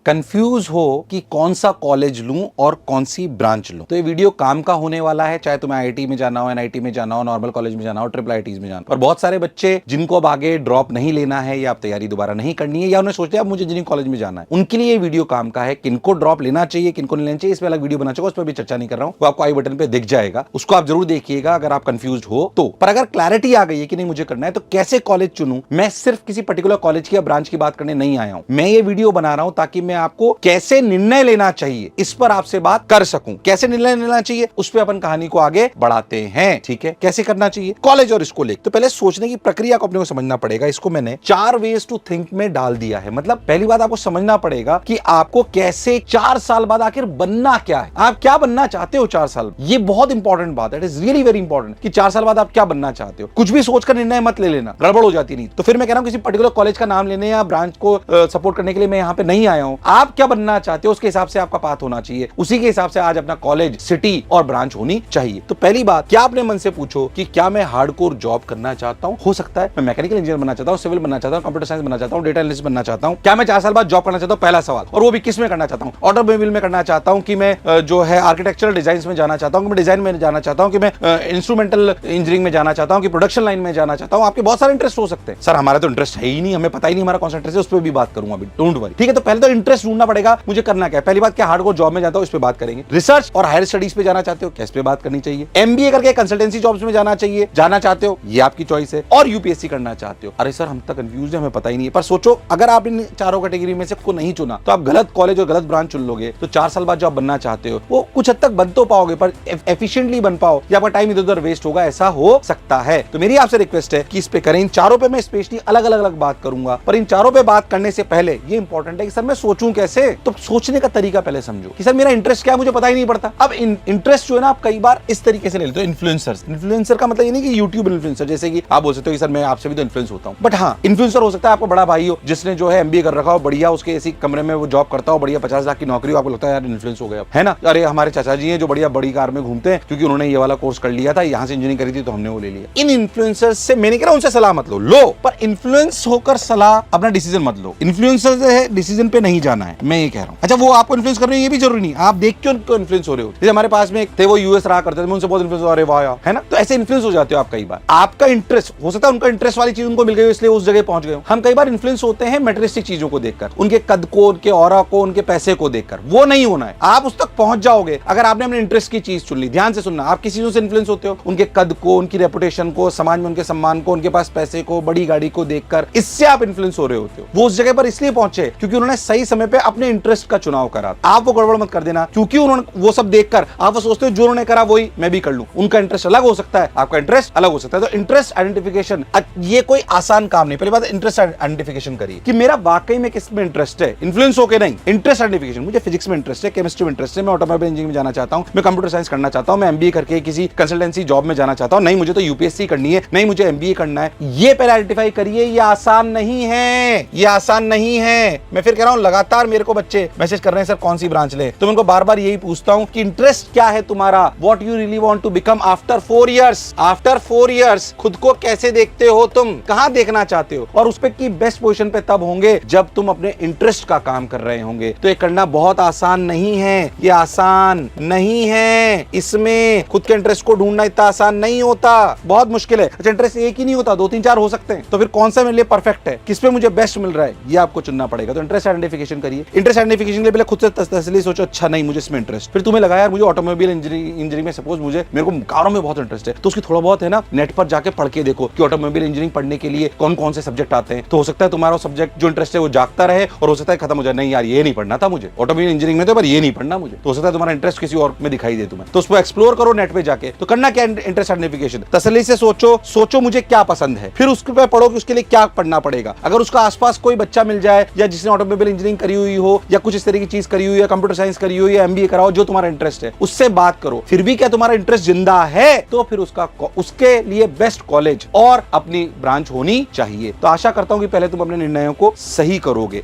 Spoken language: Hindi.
कंफ्यूज हो कि कौन सा कॉलेज लूं और कौन सी ब्रांच लूं, तो ये वीडियो काम का होने वाला है। चाहे तुम्हें आईआईटी में जाना हो, एनआईटी में जाना हो, नॉर्मल कॉलेज में जाना हो, ट्रिपल आईटीज में जाना हो। और बहुत सारे बच्चे जिनको अब आगे ड्रॉप नहीं लेना है या आप तैयारी दोबारा नहीं करनी है, या उन्हें सोचते हैं अब मुझे इंजीनियरिंग कॉलेज में जाना है, उनके लिए ये वीडियो काम का है। किनको ड्रॉप लेना चाहिए, किनको नहीं लेना चाहिए, इस पर अलग वीडियो बना चाहिए, उस पर भी चर्चा नहीं कर रहा हूं। वो आपको आई बटन पे दिख जाएगा, उसको आप जरूर देखिएगा अगर आप कंफ्यूज हो तो। पर अगर क्लैरिटी आ गई है कि नहीं मुझे करना है तो कैसे कॉलेज चुनूं, मैं सिर्फ किसी पर्टिकुलर कॉलेज की या ब्रांच की बात करने नहीं आया हूं। मैं ये वीडियो बना रहा हूं ताकि मैं आपको कैसे निर्णय लेना चाहिए इस पर आपसे बात कर सकूं। कैसे निर्णय लेना चाहिए उस पर अपन कहानी को आगे बढ़ाते हैं, ठीक है। कैसे करना चाहिए कॉलेज और इसको लेकर, तो पहले सोचने की प्रक्रिया को अपने को समझना पड़ेगा। इसको मैंने 4 वेज टू थिंक में डाल दिया है। मतलब पहली बात आपको समझना पड़ेगा कि आपको कैसे 4 साल बाद आखिर बनना क्या है, आप क्या बनना चाहते हो 4 साल। ये बहुत इंपॉर्टेंट बात है, it is really very important कि 4 साल बाद आप क्या बनना चाहते हो। कुछ भी सोचकर निर्णय मत ले लेना, गड़बड़ हो जाती नहीं। तो फिर मैं कह रहा हूं किसी पर्टिकुलर कॉलेज का नाम लेने या ब्रांच को सपोर्ट करने के लिए मैं यहां पे नहीं आया हूं। आप क्या बनना चाहते हो उसके हिसाब से आपका पाथ होना चाहिए, उसी के हिसाब से आज अपना कॉलेज, सिटी और ब्रांच होनी चाहिए। तो पहली बात, क्या अपने मन से पूछो कि क्या मैं हार्डकोर जॉब करना चाहता हूं। हो सकता है मैं मैकेनिकल इंजीनियर बनना चाहता हूं, सिविल बनना चाहता हूं, कंप्यूटर साइंस बनना चाहता हूं, डेटा एनालिस्ट बनना चाहता हूं। क्या मैं 4 साल बाद जॉब करना चाहता हूं, पहला सवाल। और वो भी किस में करना चाहता हूं, ऑटोमोबाइल में करना चाहता हूं कि मैं जो है आर्किटेक्चरल डिजाइन में जाना चाहता हूं, कि मैं डिजाइन में जाना चाहता हूं, कि मैं इंस्ट्रूमेंटल इंजीनियरिंग में जाना चाहता हूं, कि प्रोडक्शन लाइन में जाना चाहता हूं। आपके बहुत सारे इंटरेस्ट हो सकते हैं। सर हमारा तो इंटरेस्ट है ही नहीं, हमें पता ही नहीं हमारा कौन सा इंटरेस्ट है, उस पर भी बात करूंगा अभी, डोंट वरी, ठीक है। तो पहले तो इंटरेस्ट ढूंढना पड़ेगा, मुझे करना क्या है। पहली बात, क्या हार्डकोर जॉब में जाता हूं, इस पे बात करेंगे। रिसर्च और हायर स्टडीज पे जाना चाहते हो, किस पे बात करनी चाहिए। एमबीए करके कंसल्टेंसी जॉब्स में जाना चाहते हो, ये आपकी चॉइस है। और यूपीएससी करना चाहते हो, अरे सर हम तो कंफ्यूज है, हमें पता ही नहीं है। पर सोचो, अगर आप इन चारों कैटेगरी में से को नहीं चुना तो आप गलत कॉलेज और गलत ब्रांच चुन लोगे, तो 4 साल बाद जो आप बनना चाहते हो वो कुछ हद तक बन तो पाओगे, पर एफिशिएंटली बन पाओ या आपका टाइम इधर उधर वेस्ट होगा, ऐसा हो सकता है। तो मेरी आपसे रिक्वेस्ट है कि इस पे करें। इन चारों पे मैं स्पेशली अलग अलग बात करूंगा, पर इन चारों पे बात करने से पहले ये इंपॉर्टेंट है कि सर मैं सोचूं कैसे। तो सोचने का तरीका पहले समझो कि सर मेरा इंटरेस्ट क्या है, मुझे पता ही नहीं पड़ता। अब इंटरेस्ट जो है ना, आप कई बार इस तरीके से ले लेते हो, इन्फ्लुएंसर का मतलब ये नहीं कि यूट्यूब इन्फ्लुएंसर, जैसे कि आप बोल सकते हो कि सर मैं आपसे भी तो इन्फ्लुएंस होता हूं। बट हाँ, इन्फ्लुएंसर हो सकता है आपको बड़ा भाई हो जिसने जो है एमबीए कर रखा हो, बढ़िया उसके इसी कमरे में वो जॉब करता हो, बढ़िया 50 लाख की नौकरी हो, आपको लगता है यार इन्फ्लुएंस हो गया, है ना। अरे हमारे चाचा जी हैं जो बढ़िया बड़ी कार में घूमते हैं क्योंकि उन्होंने ये वाला कोर्स कर लिया था, यहाँ से इंजीनियरिंग करी थी तो हमने वो ले लिया। इन इन्फ्लुएंसर्स से मैंने कहा उनसे सलाह मत लो, पर इन्फ्लुएंस होकर सलाह अपना डिसीजन मत लो। इन्फ्लुएंसर जो है डिसीजन पे नहीं जाना है, मैं ये कह रहा हूँ। अच्छा, वो आपको इन्फ्लुएंस कर रहे हैं ये भी जरूरी नहीं, आप देख के उनको इन्फ्लुएंस हो रहे हो। जैसे हमारे पास में थे, वो यूएस रहा करते थे, उनसे बहुत इन्फ्लुएंस हो रहे, वाह है ना। तो ऐसे इन्फ्लुएंस हो जाते हो आप कई बार। आपका इंटरेस्ट हो सकता है, उनका इंटरेस्ट वाली चीज उनको मिल गई इसलिए उस जगह पहुंच गए। हम कई बार इन्फ्लुएंस होते हैं मटेरियलिस्टिक चीजों को देखकर, उनके कद को, उनके ऑरा को, उनके पैसे को देखकर। वो नहीं होना है, आप उस तक पहुंच जाओगे अगर आपने अपने इंटरेस्ट की चीज चुन ली। ध्यान से सुनना, आप किस चीजों से इन्फ्लुएंस होते हो, उनके कद को, उनकी रेपुटेशन को, समाज में उनके सम्मान को, उनके पास पैसे को, बड़ी गाड़ी को देखकर, इससे आप इन्फ्लुएंस हो रहे होते हो। वो उस जगह पर इसलिए पहुंचे क्योंकि उन्होंने सही समय पे अपने इंटरेस्ट का चुनाव करा। आप वो गड़बड़ मत कर देना क्योंकि उन्होंने वो सब देखकर आप वो सोचते हो जो उन्होंने करा वही मैं भी कर लूं। उनका इंटरेस्ट अलग हो सकता है, आपका इंटरेस्ट अलग हो सकता है। तो इंटरेस्ट आइडेंटिफिकेशन ये कोई आसान काम नहीं। पहली बात, इंटरेस्ट आइडेंटिफिकेशन करिए कि मेरा वाकई में किस में इंटरेस्ट है, इन्फ्लुएंस होके नहीं। इंटरेस्ट आइडेंटिफिकेशन, मुझे फिजिक्स में इंटरेस्ट है, केमिस्ट्री में इंटरेस्ट है, मैं ऑटोमोबाइल इंजीनियरिंग में जाना चाहता हूं, मैं कंप्यूटर साइंस करना चाहता हूं, मैं एमबीए करके किसी कंसल्टेंसी जॉब में जाना चाहता हूं, नहीं मुझे तो यूपीएससी करनी है, नहीं मुझे एमबीए करना है। ये पहले आइडेंटिफाई करिए। ये आसान नहीं है, ये आसान नहीं है। मैं फिर कह रहा हूं, लगातार मेरे को बच्चे मैसेज कर रहे हैं सर कौन सी ब्रांच ले, तो मैं उनको बार बार यही पूछता हूं कि इंटरेस्ट क्या है तुम्हारा, what you really want to become after 4 years. After 4 years खुद को कैसे देखते हो, तुम कहां देखना चाहते हो, और उस पे की बेस्ट पोजीशन पे तब होंगे जब तुम अपने इंटरेस्ट का काम कर रहे होंगे। तो ये करना बहुत आसान नहीं है, ये आसान नहीं है। इसमें खुद के इंटरेस्ट को ढूंढना इतना आसान नहीं होता, बहुत मुश्किल है। अच्छा, इंटरेस्ट एक ही नहीं होता, 2-3-4 हो सकते हैं। तो फिर कौन सा मेरे लिए परफेक्ट है, किस पे मुझे बेस्ट मिल रहा है, ये आपको चुनना पड़ेगा। तो इंटरेस्ट आइडेंटिफिकेशन करिए। इंटरेस्ट आइडेंटिफिकेशन के लिए पहले खुद से तसल्ली सोचो, अच्छा नहीं मुझे इसमें इंटरेस्ट। फिर तुम्हें लगा यार मुझे ऑटोमोबाइल इंजीनियरिंग में, सपोज मेरे को कारों में बहुत इंटरेस्ट है, तो उसकी थोड़ा बहुत है ना नेट पर जाके पढ़ के देखो कि ऑटोमोबाइल इंजीनियरिंग पढ़ने के लिए कौन कौन से सब्जेक्ट आते हैं। तो हो सकता है तुम्हारा सब्जेक्ट जो इंटरेस्ट है वो जागता रहे, और हो सकता है खत्म हो जाए, नहीं यार ये नहीं पढ़ना था मुझे ऑटोमोबाइल इंजीनियरिंग में, तो पर ये नहीं पढ़ना मुझे। तो हो सकता है तुम्हारा इंटरेस्ट किसी और में दिखाई दे तुम्हें, तो उसको एक्सप्लोर करो नेट पे जाके। तो करना क्या, इंटरेस्ट आइडेंटिफिकेशन, तसल्ली से सोचो मुझे क्या पसंद है, फिर उसके पे पढ़ो कि उसके लिए क्या पढ़ना पड़ेगा। अगर उसका आसपास कोई बच्चा मिल जाए या जिसने ऑटोमोबाइल इंजीनियरिंग करी हुई हो या कुछ इस तरह की चीज करी हुई है, कंप्यूटर साइंस करी हुई है, एमबीए कराओ, जो तुम्हारा इंटरेस्ट है उससे बात करो। फिर भी क्या तुम्हारा इंटरेस्ट जिंदा है, तो फिर उसके लिए बेस्ट कॉलेज और अपनी ब्रांच होनी चाहिए। तो आशा करता हूं कि पहले तुम अपने निर्णयों को सही करोगे।